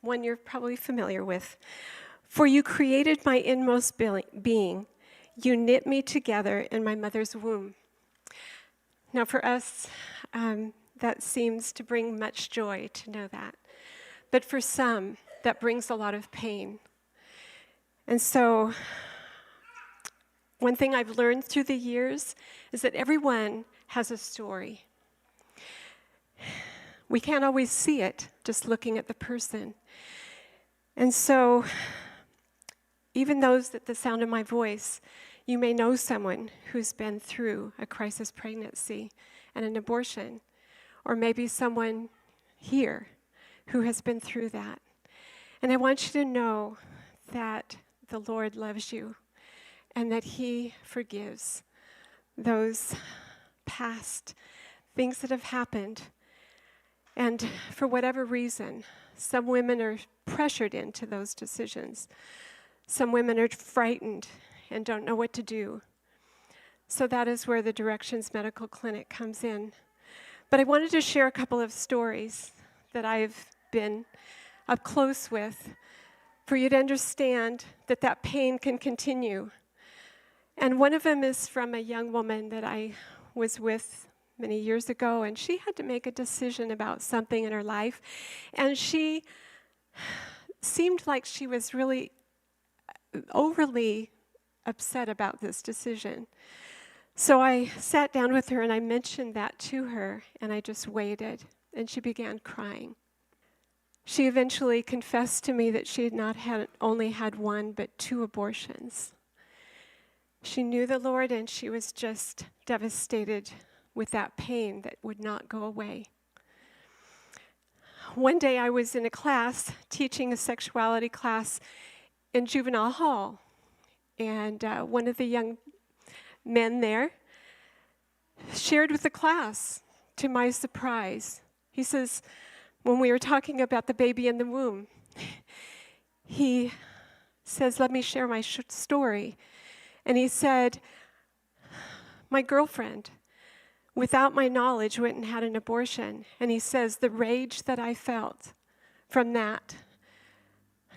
one you're probably familiar with. For you created my inmost being. You knit me together in my mother's womb. Now for us, that seems to bring much joy to know that. But for some, that brings a lot of pain. And so, one thing I've learned through the years is that everyone has a story. We can't always see it just looking at the person. And so, even those at the sound of my voice, you may know someone who's been through a crisis pregnancy and an abortion, or maybe someone here who has been through that. And I want you to know that the Lord loves you and that He forgives those past things that have happened. And for whatever reason, some women are pressured into those decisions. Some women are frightened and don't know what to do. So that is where the Directions Medical Clinic comes in. But I wanted to share a couple of stories that I've been up close with for you to understand that that pain can continue. And one of them is from a young woman that I was with many years ago, and she had to make a decision about something in her life, and she seemed like she was really overly upset about this decision. So I sat down with her and I mentioned that to her, and I just waited, and she began crying. She eventually confessed to me that she had not only had one, but 2 abortions. She knew the Lord, and she was just devastated with that pain that would not go away. One day I was in a class, teaching a sexuality class in juvenile hall, and one of the young men there shared with the class, to my surprise. He says, when we were talking about the baby in the womb, he says, let me share my story. And he said, my girlfriend, without my knowledge, went and had an abortion. And he says, the rage that I felt from that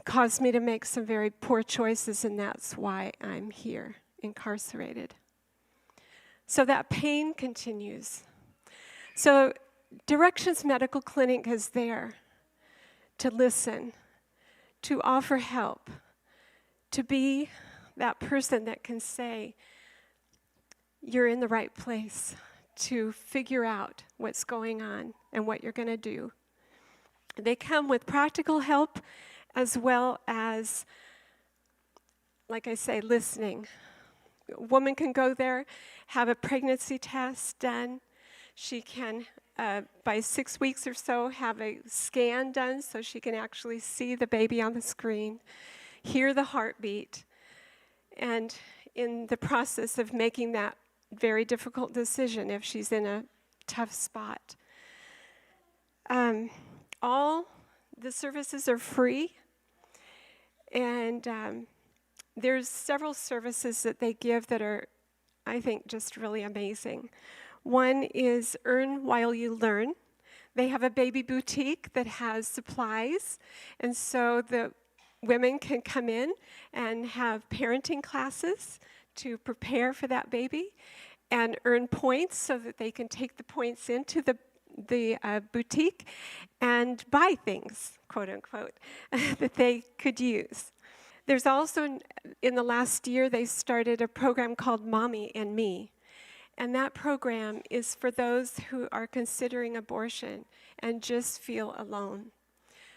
caused me to make some very poor choices, and that's why I'm here, incarcerated. So that pain continues. So Directions Medical Clinic is there to listen, to offer help, to be that person that can say, you're in the right place, to figure out what's going on and what you're going to do. They come with practical help as well as, like I say, listening. A woman can go there, have a pregnancy test done. She can, by 6 weeks or so, have a scan done so she can actually see the baby on the screen, hear the heartbeat, and in the process of making that very difficult decision if she's in a tough spot. All the services are free, and there's several services that they give that are, I think, just really amazing. One is Earn While You Learn. They have a baby boutique that has supplies, and so the women can come in and have parenting classes to prepare for that baby and earn points so that they can take the points into the boutique and buy things, quote unquote, that they could use. There's also, in the last year, they started a program called Mommy and Me. And that program is for those who are considering abortion and just feel alone.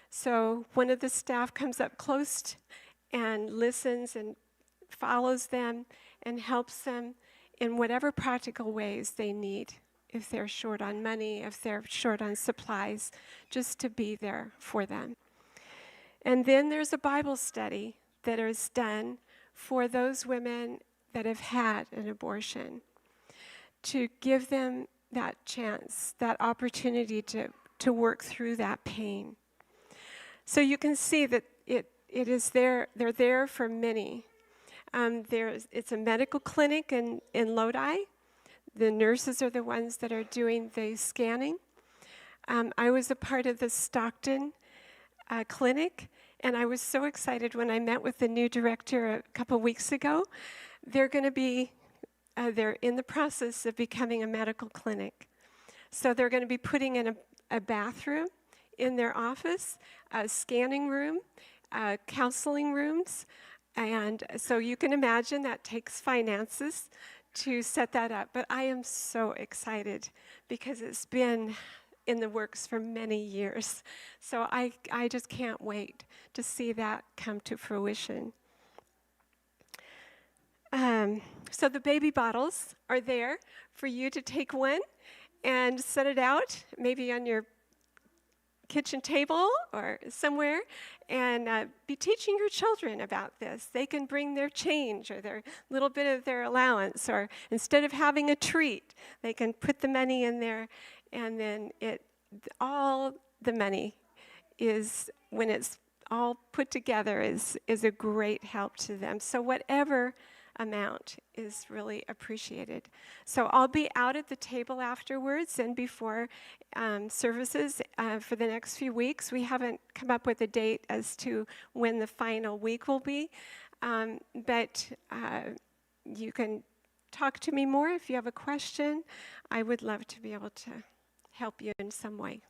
So one of the staff comes up close and listens and follows them and helps them in whatever practical ways they need. If they're short on money, if they're short on supplies, just to be there for them. And then there's a Bible study that is done for those women that have had an abortion, to give them that chance, that opportunity to work through that pain. So you can see that it is there. They're there for many. It's a medical clinic in Lodi. The nurses are the ones that are doing the scanning. I was a part of the Stockton clinic, and I was so excited when I met with the new director a couple weeks ago. They're going to be, they're in the process of becoming a medical clinic. So they're going to be putting in a bathroom in their office, a scanning room, counseling rooms, and so you can imagine that takes finances to set that up. But I am so excited because it's been in the works for many years. So I just can't wait to see that come to fruition. So the baby bottles are there for you to take one and set it out, maybe on your kitchen table or somewhere, and be teaching your children about this. They can bring their change or their little bit of their allowance, or instead of having a treat, they can put the money in there, and then all the money is, when it's all put together, is a great help to them. So whatever amount is really appreciated. So I'll be out at the table afterwards and before services for the next few weeks. We haven't come up with a date as to when the final week will be, but you can talk to me more if you have a question. I would love to be able to help you in some way.